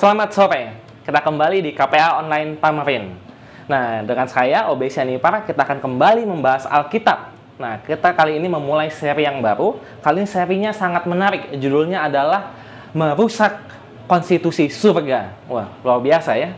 Selamat sore, kita kembali di KPA Online Tamarin. Nah, dengan saya, OB Sianipar, kita akan kembali membahas Alkitab. Nah, kita kali ini memulai seri yang baru. Kali ini serinya sangat menarik, judulnya adalah Merusak Konstitusi Surga. Wah, luar biasa ya.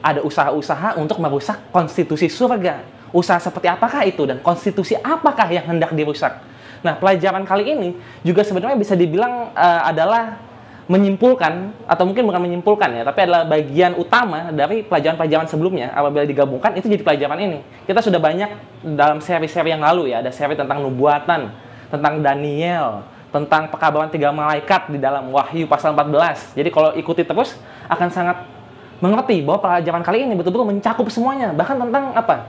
Ada usaha-usaha untuk merusak konstitusi surga. Usaha seperti apakah itu dan konstitusi apakah yang hendak dirusak? Nah, pelajaran kali ini juga sebenarnya bisa dibilang adalah menyimpulkan, atau mungkin bukan menyimpulkan ya, tapi adalah bagian utama dari pelajaran-pelajaran sebelumnya. Apabila digabungkan, itu jadi pelajaran ini. Kita sudah banyak dalam seri-seri yang lalu ya, ada seri tentang nubuatan, tentang Daniel, tentang pekabaran 3 malaikat di dalam Wahyu pasal 14. Jadi kalau ikuti terus, akan sangat mengerti bahwa pelajaran kali ini betul-betul mencakup semuanya. Bahkan tentang apa?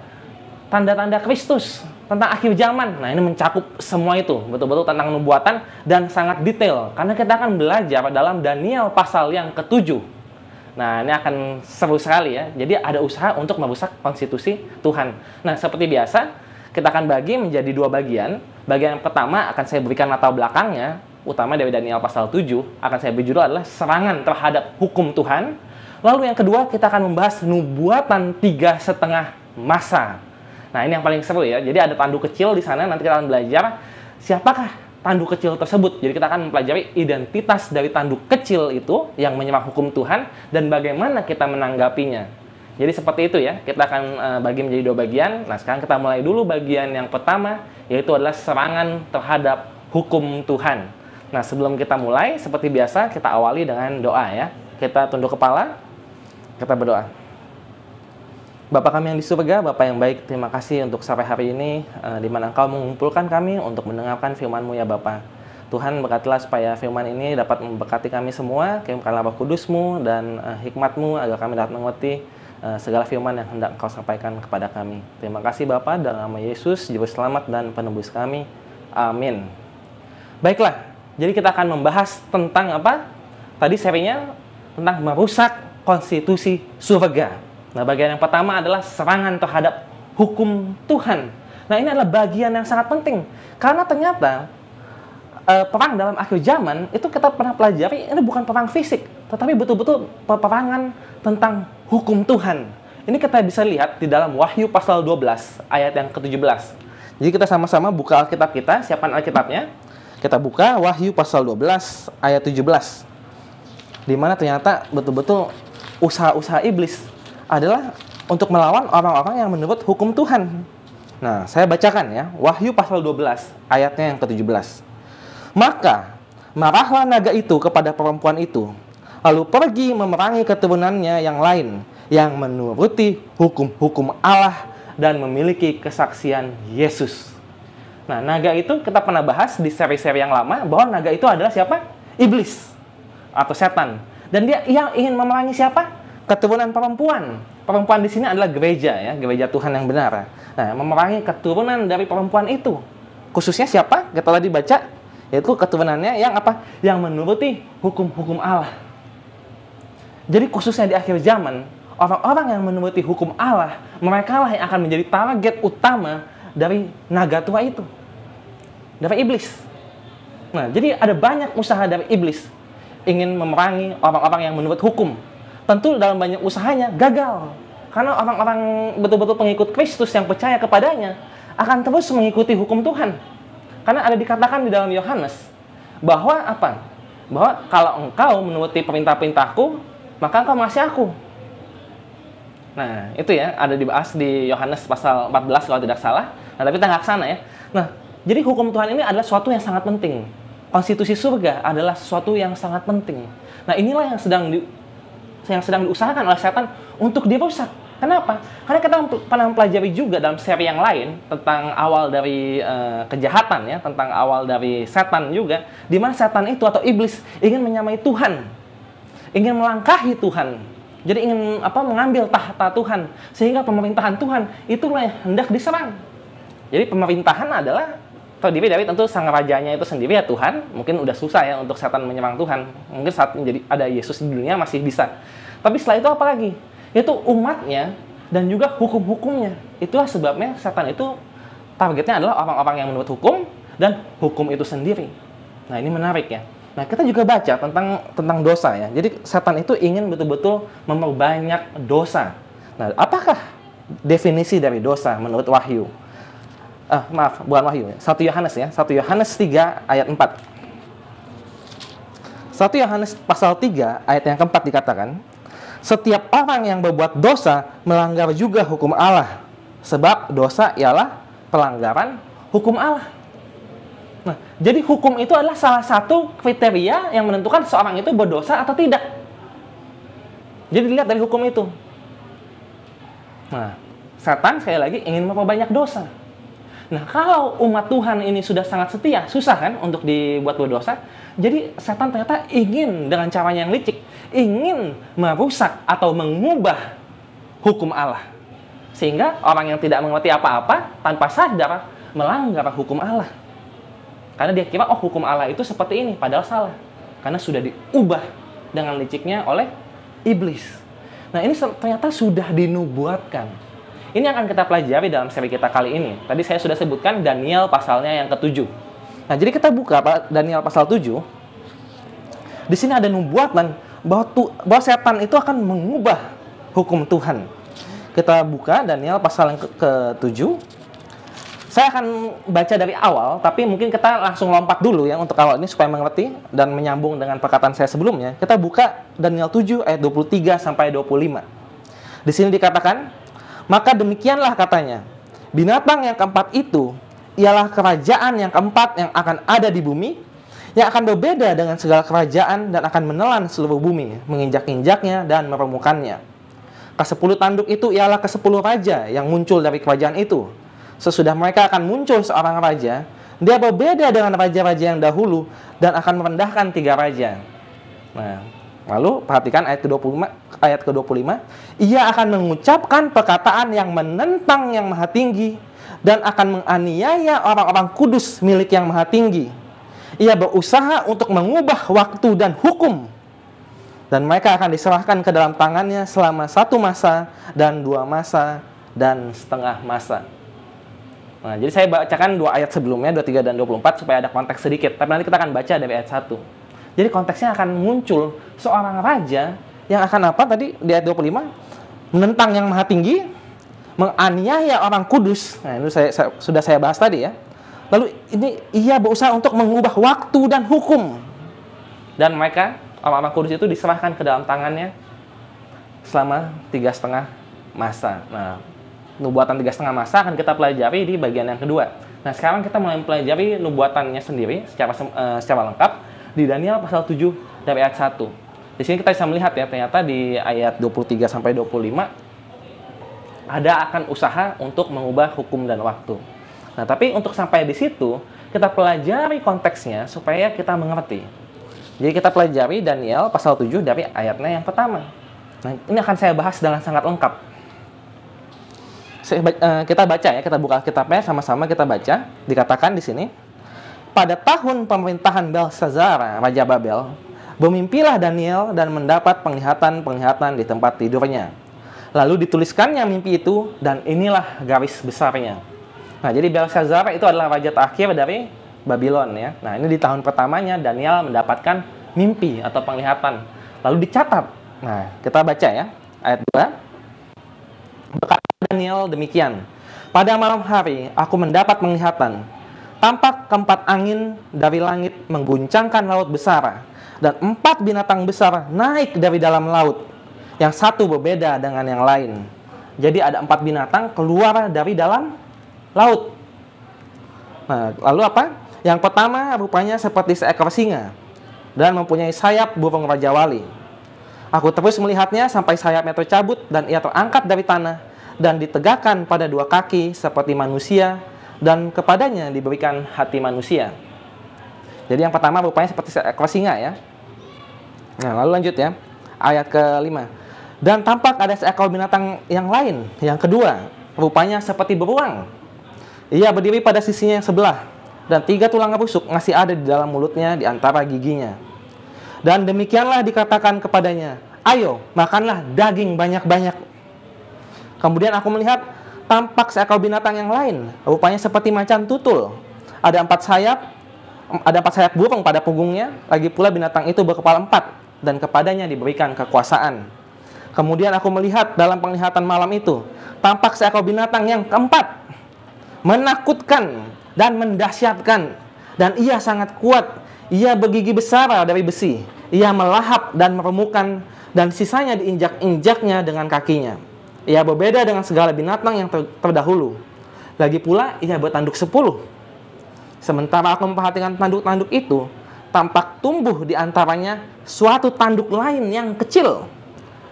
Tanda-tanda Kristus, tentang akhir zaman. Nah, ini mencakup semua itu, betul-betul tentang nubuatan dan sangat detail. Karena kita akan belajar dalam Daniel pasal yang ke-7. Nah, ini akan seru sekali ya. Jadi ada usaha untuk merusak konstitusi Tuhan. Nah, seperti biasa, kita akan bagi menjadi 2 bagian. Bagian yang pertama akan saya berikan latar belakangnya, utama dari Daniel pasal 7, akan saya beri judul adalah serangan terhadap hukum Tuhan. Lalu yang kedua, kita akan membahas nubuatan 3,5 masa. Nah, ini yang paling seru ya. Jadi ada tanduk kecil di sana, nanti kita akan belajar siapakah tanduk kecil tersebut. Jadi kita akan mempelajari identitas dari tanduk kecil itu yang menyerang hukum Tuhan dan bagaimana kita menanggapinya. Jadi seperti itu ya, kita akan bagi menjadi 2 bagian. Nah, sekarang kita mulai dulu bagian yang pertama, yaitu adalah serangan terhadap hukum Tuhan. Nah, sebelum kita mulai, seperti biasa, kita awali dengan doa ya. Kita tunduk kepala, kita berdoa. Bapa kami yang di surga, Bapa yang baik, terima kasih untuk sampai hari ini, di mana Engkau mengumpulkan kami untuk mendengarkan firman-Mu ya Bapa. Tuhan, berkatilah supaya firman ini dapat memberkati kami semua, kirimkanlah Roh Kudus-Mu dan hikmat-Mu agar kami dapat mengerti segala firman yang hendak Engkau sampaikan kepada kami. Terima kasih Bapa, dalam nama Yesus, Juru Selamat dan Penebus kami. Amin. Baiklah, jadi kita akan membahas tentang apa? Tadi serinya tentang merusak konstitusi surga. Nah, bagian yang pertama adalah serangan terhadap hukum Tuhan. Nah, ini adalah bagian yang sangat penting. Karena ternyata perang dalam akhir zaman, itu kita pernah pelajari, ini bukan perang fisik. Tetapi betul-betul peperangan tentang hukum Tuhan. Ini kita bisa lihat di dalam Wahyu pasal 12, ayat yang ke-17. Jadi kita sama-sama buka Alkitab kita, siapkan Alkitabnya. Kita buka Wahyu pasal 12, ayat 17. Di mana ternyata betul-betul usaha-usaha iblis adalah untuk melawan orang-orang yang menurut hukum Tuhan. Nah, saya bacakan ya, Wahyu pasal 12, ayatnya yang ke-17. Maka, marahlah naga itu kepada perempuan itu, lalu pergi memerangi keturunannya yang lain, yang menuruti hukum-hukum Allah dan memiliki kesaksian Yesus. Nah, naga itu kita pernah bahas di seri-seri yang lama, bahwa naga itu adalah siapa? Iblis, atau setan. Dan dia yang ingin memerangi siapa? Keturunan perempuan. Perempuan di sini adalah gereja ya, gereja Tuhan yang benar. Nah, memerangi keturunan dari perempuan itu. Khususnya siapa? Kita tadi baca, yaitu keturunannya yang apa? Yang menuruti hukum-hukum Allah. Jadi khususnya di akhir zaman, orang-orang yang menuruti hukum Allah, mereka lah yang akan menjadi target utama dari naga tua itu. Dari iblis. Nah, jadi ada banyak usaha dari iblis ingin memerangi orang-orang yang menurut hukum. Tentu dalam banyak usahanya gagal. Karena orang-orang betul-betul pengikut Kristus yang percaya kepadanya akan terus mengikuti hukum Tuhan. Karena ada dikatakan di dalam Yohanes bahwa apa? Bahwa kalau engkau menuruti perintah-perintahku, maka engkau mengasihi aku. Nah, itu ya, ada dibahas di Yohanes pasal 14 kalau tidak salah. Nah, tapi kita nggak ke sana ya. Nah, jadi hukum Tuhan ini adalah sesuatu yang sangat penting. Konstitusi surga adalah sesuatu yang sangat penting. Nah, inilah yang sedang diusahakan oleh setan untuk dirusak. Kenapa? Karena kita pernah mempelajari juga dalam seri yang lain tentang awal dari kejahatan ya, tentang awal dari setan juga, di mana setan itu atau iblis ingin menyamai Tuhan, ingin melangkahi Tuhan, jadi ingin mengambil tahta Tuhan, sehingga pemerintahan Tuhan itulah yang hendak diserang. Jadi pemerintahan adalah terdiri dari tentu sang rajanya itu sendiri ya Tuhan. Mungkin udah susah ya untuk setan menyerang Tuhan. Mungkin saat menjadi ada Yesus di dunia masih bisa. Tapi setelah itu apa lagi? Itu umatnya dan juga hukum-hukumnya. Itulah sebabnya setan itu targetnya adalah orang-orang yang menurut hukum dan hukum itu sendiri. Nah, ini menarik ya. Nah, kita juga baca tentang dosa ya. Jadi setan itu ingin betul-betul memperbanyak dosa. Nah, apakah definisi dari dosa menurut Wahyu? Maaf, bukan Wahyu ya. 1 Yohanes ya. 1 Yohanes 3 ayat 4. 1 Yohanes pasal 3 ayat yang keempat dikatakan, setiap orang yang berbuat dosa melanggar juga hukum Allah, sebab dosa ialah pelanggaran hukum Allah. Nah, jadi hukum itu adalah salah satu kriteria yang menentukan seorang itu berdosa atau tidak. Jadi dilihat dari hukum itu. Nah, setan sekali lagi ingin memperbanyak dosa. Nah, kalau umat Tuhan ini sudah sangat setia, susah kan untuk dibuat berdosa. Jadi setan ternyata ingin dengan caranya yang licik, ingin merusak atau mengubah hukum Allah. Sehingga orang yang tidak mengerti apa-apa tanpa sadar melanggar hukum Allah. Karena dia kira, oh hukum Allah itu seperti ini, padahal salah. Karena sudah diubah dengan liciknya oleh iblis. Nah, ini ternyata sudah dinubuatkan. Ini akan kita pelajari dalam seri kita kali ini. Tadi saya sudah sebutkan Daniel pasalnya yang ke-7. Nah, jadi kita buka Daniel pasal 7. Di sini ada nubuatan bahwa setan itu akan mengubah hukum Tuhan. Kita buka Daniel pasal yang ke-7. Saya akan baca dari awal, tapi mungkin kita langsung lompat dulu ya untuk awal ini supaya mengerti dan menyambung dengan perkataan saya sebelumnya. Kita buka Daniel 7 ayat 23 sampai 25. Di sini dikatakan, maka demikianlah katanya, binatang yang keempat itu ialah kerajaan yang keempat yang akan ada di bumi, yang akan berbeda dengan segala kerajaan dan akan menelan seluruh bumi, menginjak-injaknya dan meremukannya. Ke-10 tanduk itu ialah ke-10 raja yang muncul dari kerajaan itu. Sesudah mereka akan muncul seorang raja, dia berbeda dengan raja-raja yang dahulu dan akan merendahkan 3 raja. Nah, lalu perhatikan ayat ke-25, ia akan mengucapkan perkataan yang menentang yang maha tinggi dan akan menganiaya orang-orang kudus milik yang maha tinggi. Ia berusaha untuk mengubah waktu dan hukum, dan mereka akan diserahkan ke dalam tangannya selama 1 masa dan 2 masa dan setengah masa. Nah, jadi saya bacakan 2 ayat sebelumnya, 23 dan 24, supaya ada konteks sedikit. Tapi nanti kita akan baca dari ayat 1. Jadi konteksnya akan muncul seorang raja yang akan apa tadi di ayat 25? Menentang yang maha tinggi, menganiaya orang kudus. Nah, itu sudah saya bahas tadi ya. Lalu ini ia berusaha untuk mengubah waktu dan hukum. Dan mereka, orang-orang kudus itu diserahkan ke dalam tangannya selama 3,5 masa. Nah, nubuatan 3,5 masa akan kita pelajari di bagian yang kedua. Nah, sekarang kita mulai mempelajari nubuatannya sendiri secara lengkap di Daniel pasal 7 dari ayat 1. Di sini kita bisa melihat ya, ternyata di ayat 23 sampai 25 ada akan usaha untuk mengubah hukum dan waktu. Nah, tapi untuk sampai di situ, kita pelajari konteksnya supaya kita mengerti. Jadi kita pelajari Daniel pasal 7 dari ayatnya yang pertama. Nah, ini akan saya bahas dengan sangat lengkap. Kita baca ya, kita buka Alkitabnya sama-sama kita baca. Dikatakan di sini, pada tahun pemerintahan Belsazar, Raja Babel, bermimpilah Daniel dan mendapat penglihatan-penglihatan di tempat tidurnya. Lalu dituliskannya mimpi itu, dan inilah garis besarnya. Nah, jadi Belsazar itu adalah raja terakhir dari Babylon ya. Nah, ini di tahun pertamanya Daniel mendapatkan mimpi atau penglihatan. Lalu dicatat. Nah, kita baca ya, ayat 2. Berkata Daniel demikian, pada malam hari aku mendapat penglihatan, tampak keempat angin dari langit mengguncangkan laut besar, dan 4 binatang besar naik dari dalam laut, yang satu berbeda dengan yang lain. Jadi ada 4 binatang keluar dari dalam laut. Nah, lalu apa? Yang pertama rupanya seperti seekor singa, dan mempunyai sayap burung rajawali. Aku terus melihatnya sampai sayapnya tercabut, dan ia terangkat dari tanah, dan ditegakkan pada 2 kaki seperti manusia, dan kepadanya diberikan hati manusia. Jadi yang pertama rupanya seperti seekor singa ya. Nah, lalu lanjut ya, ayat ke-5. Dan tampak ada seekor binatang yang lain, yang kedua, rupanya seperti beruang. Ia berdiri pada sisinya yang sebelah, dan 3 tulang rusuk masih ada di dalam mulutnya di antara giginya. Dan demikianlah dikatakan kepadanya, ayo, makanlah daging banyak-banyak. Kemudian aku melihat tampak seekor binatang yang lain, rupanya seperti macan tutul. Ada 4 sayap, Ada 4 sayap burung pada punggungnya, lagi pula binatang itu berkepala 4, dan kepadanya diberikan kekuasaan. Kemudian aku melihat dalam penglihatan malam itu, tampak seekor binatang yang keempat, menakutkan dan mendahsyatkan, dan ia sangat kuat. Ia bergigi besar dari besi, ia melahap dan meremukkan, dan sisanya diinjak-injaknya dengan kakinya. Ia berbeda dengan segala binatang yang terdahulu. Lagi pula ia bertanduk 10. Sementara aku memperhatikan tanduk-tanduk itu, tampak tumbuh di antaranya suatu tanduk lain yang kecil,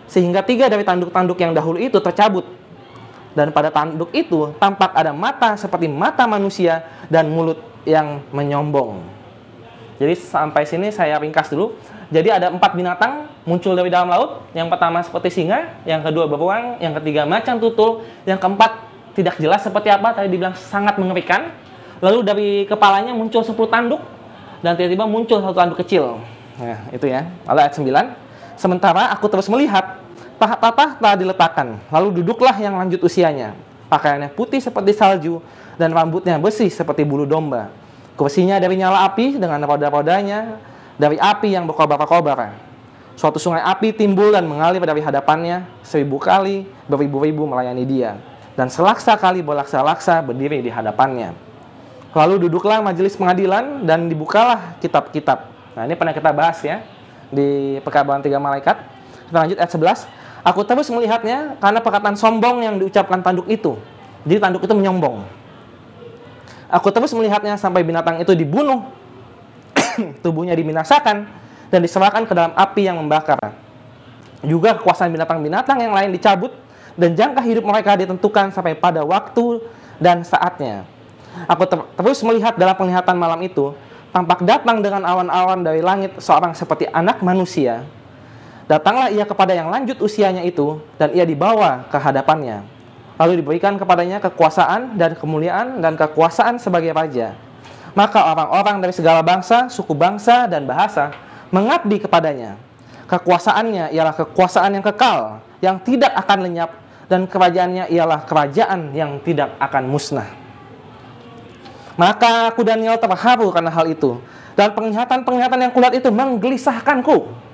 sehingga 3 dari tanduk-tanduk yang dahulu itu tercabut. Dan pada tanduk itu tampak ada mata seperti mata manusia dan mulut yang menyombong. Jadi sampai sini saya ringkas dulu. Jadi ada 4 binatang muncul dari dalam laut. Yang pertama seperti singa, yang kedua beruang, yang ketiga macan tutul, yang keempat tidak jelas seperti apa, tadi dibilang sangat mengerikan. Lalu dari kepalanya muncul 10 tanduk, dan tiba-tiba muncul 1 tanduk kecil. Nah, itu ya. Lalu ayat 9. Sementara aku terus melihat, tahta telah diletakkan, lalu duduklah yang lanjut usianya. Pakaiannya putih seperti salju, dan rambutnya bersih seperti bulu domba. Kursinya dari nyala api dengan roda-rodanya dari api yang berkobar-kobar. Suatu sungai api timbul dan mengalir dari hadapannya, 1000 kali beribu-ribu melayani dia, dan selaksa kali berlaksa-laksa berdiri di hadapannya. Lalu duduklah majelis pengadilan dan dibukalah kitab-kitab. Nah, ini pernah kita bahas ya di perkabaran 3 malaikat. Kita lanjut ayat 11. Aku terus melihatnya karena perkataan sombong yang diucapkan tanduk itu. Jadi tanduk itu menyombong. Aku terus melihatnya sampai binatang itu dibunuh, tubuhnya dibinasakan, dan diserahkan ke dalam api yang membakar. Juga kekuasaan binatang-binatang yang lain dicabut, dan jangka hidup mereka ditentukan sampai pada waktu dan saatnya. Aku terus melihat dalam penglihatan malam itu, tampak datang dengan awan-awan dari langit seorang seperti anak manusia. Datanglah ia kepada yang lanjut usianya itu, dan ia dibawa ke hadapannya. Lalu diberikan kepadanya kekuasaan dan kemuliaan dan kekuasaan sebagai raja. Maka orang-orang dari segala bangsa, suku bangsa, dan bahasa mengabdi kepadanya. Kekuasaannya ialah kekuasaan yang kekal, yang tidak akan lenyap, dan kerajaannya ialah kerajaan yang tidak akan musnah. Maka aku Daniel terharu karena hal itu, dan penglihatan-penglihatan yang kulihat itu menggelisahkanku.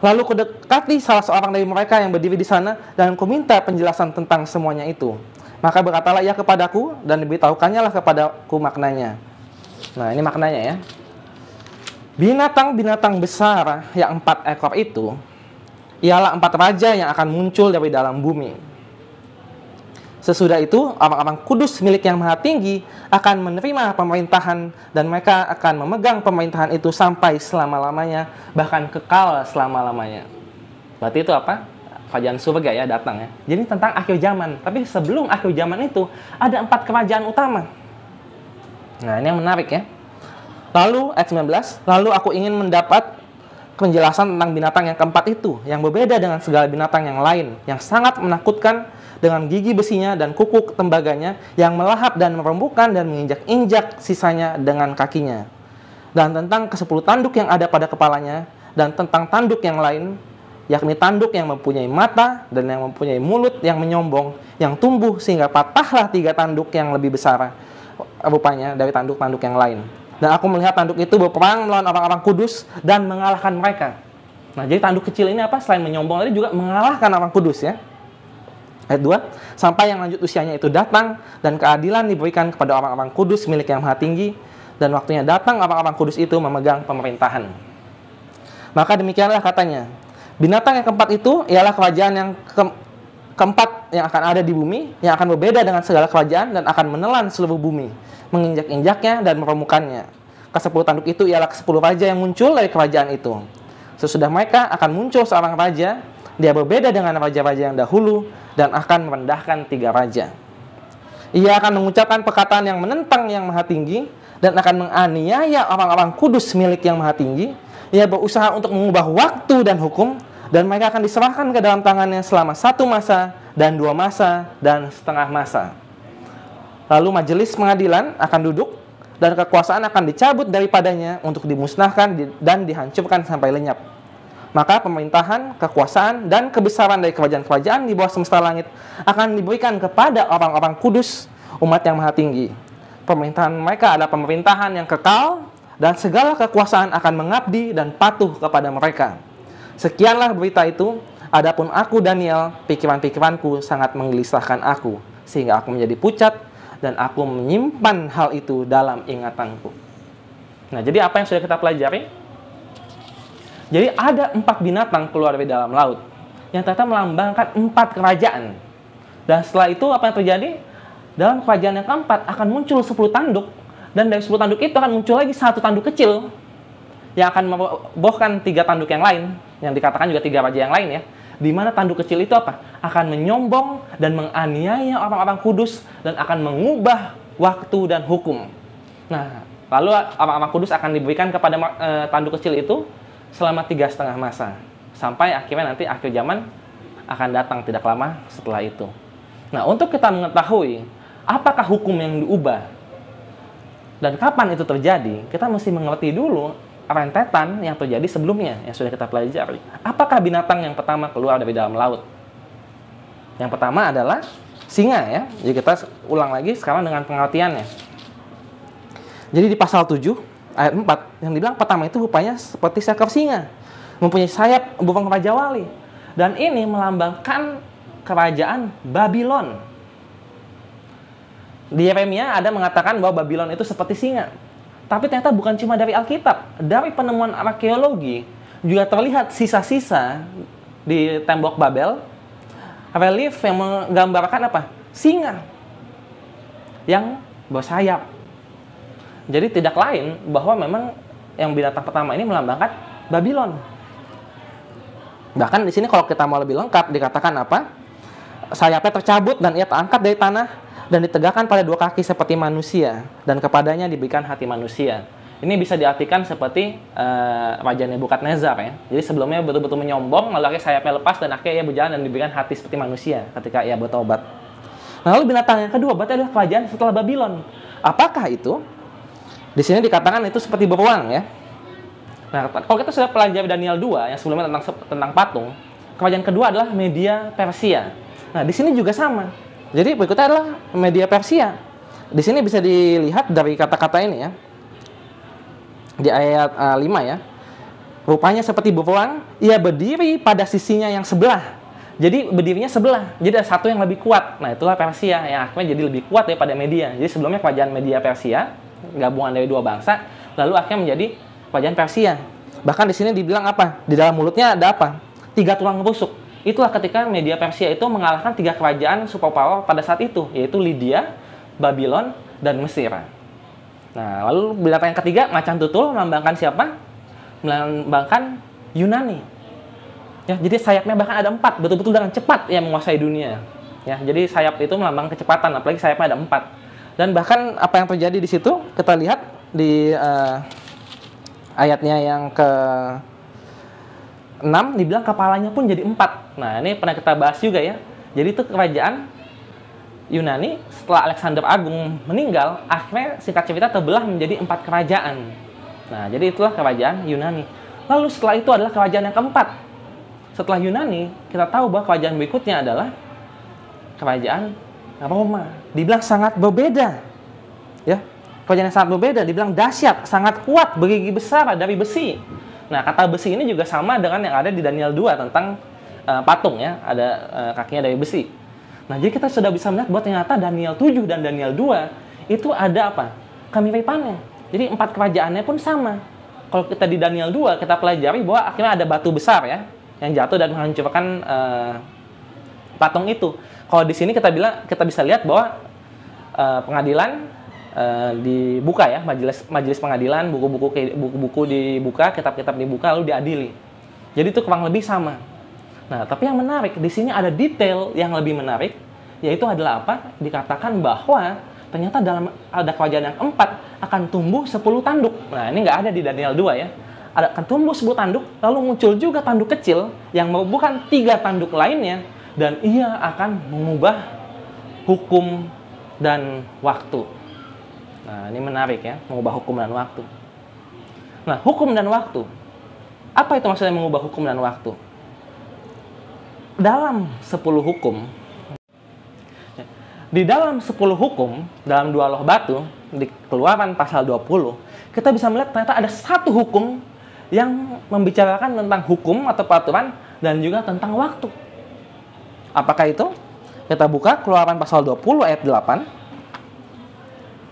Lalu kudekati salah seorang dari mereka yang berdiri di sana, dan kuminta penjelasan tentang semuanya itu. Maka berkatalah ia kepadaku, dan diberitahukannya lah kepadaku maknanya. Nah, ini maknanya ya. Binatang-binatang besar yang 4 ekor itu ialah 4 raja yang akan muncul dari dalam bumi. Sesudah itu, orang-orang kudus milik Yang Maha Tinggi akan menerima pemerintahan, dan mereka akan memegang pemerintahan itu sampai selama-lamanya, bahkan kekal selama-lamanya. Berarti itu apa? Kerajaan surga ya datang ya. Jadi tentang akhir zaman. Tapi sebelum akhir zaman itu, ada 4 kerajaan utama. Nah, ini yang menarik ya. Lalu, ayat 19, lalu aku ingin mendapat penjelasan tentang binatang yang keempat itu, yang berbeda dengan segala binatang yang lain, yang sangat menakutkan, dengan gigi besinya dan kuku tembaganya, yang melahap dan merembukan dan menginjak-injak sisanya dengan kakinya. Dan tentang ke-10 tanduk yang ada pada kepalanya, dan tentang tanduk yang lain, yakni tanduk yang mempunyai mata dan yang mempunyai mulut yang menyombong, yang tumbuh sehingga patahlah 3 tanduk yang lebih besar rupanya dari tanduk-tanduk yang lain. Dan aku melihat tanduk itu berperang melawan orang-orang kudus dan mengalahkan mereka. Nah, jadi tanduk kecil ini apa? Selain menyombong tadi juga mengalahkan orang kudus ya. Ayat 2, sampai yang lanjut usianya itu datang, dan keadilan diberikan kepada orang-orang kudus milik Yang Maha Tinggi, dan waktunya datang orang-orang kudus itu memegang pemerintahan. Maka demikianlah katanya, binatang yang keempat itu ialah kerajaan yang keempat yang akan ada di bumi, yang akan berbeda dengan segala kerajaan, dan akan menelan seluruh bumi, menginjak-injaknya dan meremukannya. Ke-10 tanduk itu ialah ke-10 raja yang muncul dari kerajaan itu. Sesudah mereka akan muncul seorang raja, dia berbeda dengan raja-raja yang dahulu, dan akan merendahkan 3 raja. Ia akan mengucapkan perkataan yang menentang Yang Maha Tinggi, dan akan menganiaya orang-orang kudus milik Yang Maha Tinggi. Ia berusaha untuk mengubah waktu dan hukum, dan mereka akan diserahkan ke dalam tangannya selama 1 masa, dan 2 masa, dan setengah masa. Lalu majelis pengadilan akan duduk, dan kekuasaan akan dicabut daripadanya untuk dimusnahkan dan dihancurkan sampai lenyap. Maka pemerintahan, kekuasaan, dan kebesaran dari kerajaan-kerajaan di bawah semesta langit akan diberikan kepada orang-orang kudus, umat Yang Maha Tinggi. Pemerintahan mereka adalah pemerintahan yang kekal, dan segala kekuasaan akan mengabdi dan patuh kepada mereka. Sekianlah berita itu. Adapun aku Daniel, pikiran-pikiranku sangat menggelisahkan aku, sehingga aku menjadi pucat dan aku menyimpan hal itu dalam ingatanku. Nah, jadi apa yang sudah kita pelajari? Jadi ada 4 binatang keluar dari dalam laut yang ternyata melambangkan 4 kerajaan. Dan setelah itu apa yang terjadi? Dalam kerajaan yang keempat akan muncul 10 tanduk, dan dari 10 tanduk itu akan muncul lagi 1 tanduk kecil yang akan merobohkan 3 tanduk yang lain, yang dikatakan juga 3 raja yang lain ya. Di mana tanduk kecil itu apa? Akan menyombong dan menganiaya orang-orang kudus dan akan mengubah waktu dan hukum. Nah, lalu orang-orang kudus akan diberikan kepada tanduk kecil itu selama 3,5 masa. Sampai akhirnya nanti akhir zaman akan datang tidak lama setelah itu. Nah, untuk kita mengetahui apakah hukum yang diubah dan kapan itu terjadi, kita mesti mengerti dulu rentetan yang terjadi sebelumnya yang sudah kita pelajari. Apakah binatang yang pertama keluar dari dalam laut? Yang pertama adalah singa ya. Jadi kita ulang lagi sekarang dengan pengertiannya. Jadi di pasal 7 ayat 4 yang dibilang pertama itu rupanya seperti seekor singa, mempunyai sayap burung raja wali. Dan ini melambangkan kerajaan Babylon. Di Yeremia ada mengatakan bahwa Babylon itu seperti singa. Tapi ternyata bukan cuma dari Alkitab. Dari penemuan arkeologi juga terlihat sisa-sisa di tembok Babel, relief yang menggambarkan apa? Singa yang bersayap. Jadi tidak lain bahwa memang yang binatang pertama ini melambangkan Babylon. Bahkan di sini kalau kita mau lebih lengkap dikatakan apa? Sayapnya tercabut dan ia terangkat dari tanah dan ditegakkan pada 2 kaki seperti manusia, dan kepadanya diberikan hati manusia. Ini bisa diartikan seperti Raja Nebukadnezar ya. Jadi sebelumnya betul-betul menyombong, lalu akhirnya sayapnya lepas dan akhirnya ia berjalan dan diberikan hati seperti manusia ketika ia bertobat. Nah, lalu binatang yang kedua berarti adalah kerajaan setelah Babylon. Apakah itu? Di sini dikatakan itu seperti beruang ya. Nah, kalau kita sudah pelajari Daniel 2 yang sebelumnya tentang patung, kerajaan kedua adalah Media Persia. Nah, di sini juga sama. Jadi berikutnya adalah Media Persia. Di sini bisa dilihat dari kata-kata ini ya. Di ayat 5 ya. Rupanya seperti beruang, ia berdiri pada sisinya yang sebelah. Jadi berdirinya sebelah. Jadi ada satu yang lebih kuat. Nah, itulah Persia yang akhirnya jadi lebih kuat daripada Media. Jadi sebelumnya kerajaan Media Persia, gabungan dari 2 bangsa, lalu akhirnya menjadi kerajaan Persia. Bahkan di sini dibilang apa? Di dalam mulutnya ada apa? 3 tulang rusuk. Itulah ketika Media Persia itu mengalahkan 3 kerajaan superpower pada saat itu, yaitu Lydia, Babylon, dan Mesir. Nah, lalu binatang yang ketiga, macan tutul, melambangkan siapa? Melambangkan Yunani. Ya, jadi sayapnya bahkan ada 4, betul-betul dengan cepat yang menguasai dunia. Ya, jadi sayap itu melambangkan kecepatan, apalagi sayapnya ada 4. Dan bahkan apa yang terjadi di situ, kita lihat di ayatnya yang ke 6 dibilang kepalanya pun jadi 4. Nah, ini pernah kita bahas juga ya. Jadi itu kerajaan Yunani setelah Alexander Agung meninggal, akhirnya singkat cerita terbelah menjadi 4 kerajaan. Nah, jadi itulah kerajaan Yunani. Lalu setelah itu adalah kerajaan yang keempat. Setelah Yunani, kita tahu bahwa kerajaan berikutnya adalah kerajaan Roma. Dibilang sangat berbeda. Ya, kerajaan yang sangat berbeda, dibilang dahsyat, sangat kuat, bergigi besar dari besi. Nah, kata besi ini juga sama dengan yang ada di Daniel 2 tentang patung ya, ada kakinya dari besi. Nah, jadi kita sudah bisa melihat bahwa ternyata Daniel 7 dan Daniel 2 itu ada apa? Kemiripannya. Jadi 4 kerajaannya pun sama. Kalau kita di Daniel 2, kita pelajari bahwa akhirnya ada batu besar ya, yang jatuh dan menghancurkan patung itu. Kalau di sini kita bisa lihat bahwa pengadilan dibuka ya, majelis pengadilan, buku-buku dibuka, kitab-kitab dibuka, lalu diadili. Jadi itu kurang lebih sama. Nah, tapi yang menarik di sini ada detail yang lebih menarik, yaitu adalah apa? Dikatakan bahwa ternyata dalam ada kerajaan yang keempat akan tumbuh 10 tanduk. Nah, ini nggak ada di Daniel 2 ya. Akan tumbuh 10 tanduk, lalu muncul juga tanduk kecil yang merupakan 3 tanduk lainnya, dan ia akan mengubah hukum dan waktu. Nah, ini menarik ya, mengubah hukum dan waktu. Nah, hukum dan waktu. Apa itu maksudnya mengubah hukum dan waktu? Dalam 10 hukum, Di dalam 10 hukum, dalam 2 loh batu, di Keluaran pasal 20, kita bisa melihat ternyata ada satu hukum yang membicarakan tentang hukum atau peraturan dan juga tentang waktu. Apakah itu? Kita buka Keluaran pasal 20 ayat 8.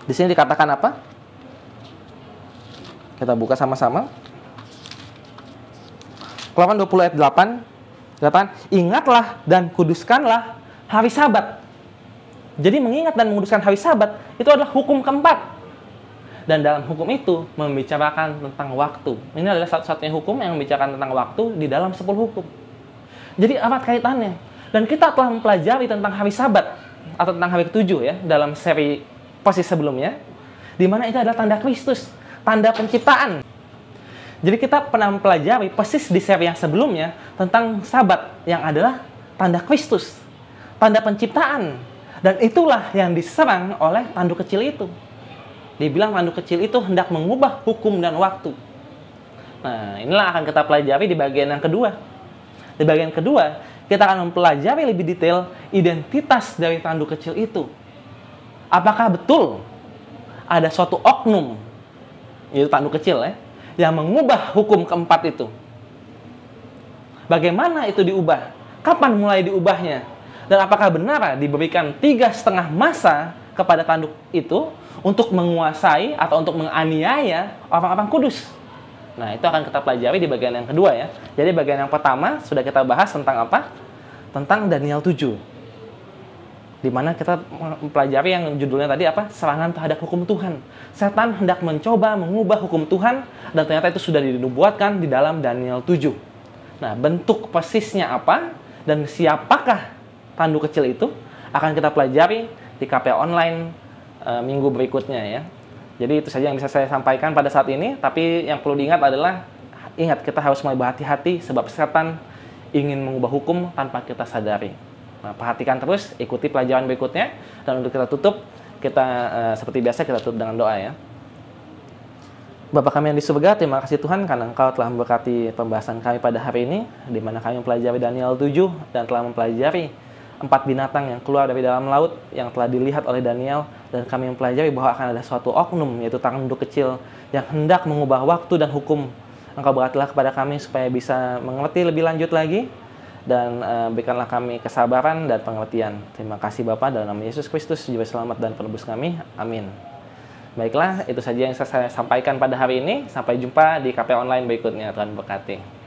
Di sini dikatakan apa? Kita buka sama-sama. Keluaran 20 ayat 8 dikatakan, ingatlah dan kuduskanlah hari Sabat. Jadi mengingat dan menguduskan hari Sabat itu adalah hukum keempat. Dan dalam hukum itu membicarakan tentang waktu. Ini adalah satu-satunya hukum yang membicarakan tentang waktu di dalam 10 hukum. Jadi erat kaitannya. Dan kita telah mempelajari tentang hari Sabat atau tentang hari ke-7 ya dalam seri posisi sebelumnya, di mana itu adalah tanda Kristus, tanda penciptaan. Jadi kita pernah mempelajari persis di seri yang sebelumnya tentang Sabat yang adalah tanda Kristus, tanda penciptaan. Dan itulah yang diserang oleh tanduk kecil itu. Dibilang tanduk kecil itu hendak mengubah hukum dan waktu. Nah, inilah akan kita pelajari di bagian yang kedua. Di bagian kedua, kita akan mempelajari lebih detail identitas dari tanduk kecil itu. Apakah betul ada suatu oknum, yaitu tanduk kecil ya, yang mengubah hukum keempat itu? Bagaimana itu diubah? Kapan mulai diubahnya? Dan apakah benar diberikan 3,5 masa kepada tanduk itu untuk menguasai atau untuk menganiaya orang-orang kudus? Nah, itu akan kita pelajari di bagian yang kedua ya. Jadi bagian yang pertama sudah kita bahas tentang apa? Tentang Daniel 7. Di mana kita mempelajari yang judulnya tadi apa? Serangan terhadap hukum Tuhan. Setan hendak mencoba mengubah hukum Tuhan dan ternyata itu sudah dinubuatkan di dalam Daniel 7. Nah, bentuk persisnya apa dan siapakah tanduk kecil itu akan kita pelajari di KPA Online minggu berikutnya ya. Jadi itu saja yang bisa saya sampaikan pada saat ini, tapi yang perlu diingat adalah kita harus mulai berhati-hati sebab setan ingin mengubah hukum tanpa kita sadari. Nah, perhatikan terus, ikuti pelajaran berikutnya, dan untuk kita tutup, kita seperti biasa kita tutup dengan doa ya. Bapa kami yang di surga, terima kasih Tuhan karena Engkau telah memberkati pembahasan kami pada hari ini, di mana kami mempelajari Daniel 7 dan telah mempelajari 4 binatang yang keluar dari dalam laut yang telah dilihat oleh Daniel, dan kami mempelajari bahwa akan ada suatu oknum, yaitu tanduk kecil yang hendak mengubah waktu dan hukum. Engkau berkatilah kepada kami supaya bisa mengerti lebih lanjut lagi, dan berikanlah kami kesabaran dan pengertian. Terima kasih Bapa, dalam nama Yesus Kristus, Juru Selamat dan Penebus kami. Amin. Baiklah, itu saja yang saya sampaikan pada hari ini. Sampai jumpa di KPA Online berikutnya. Tuhan berkati.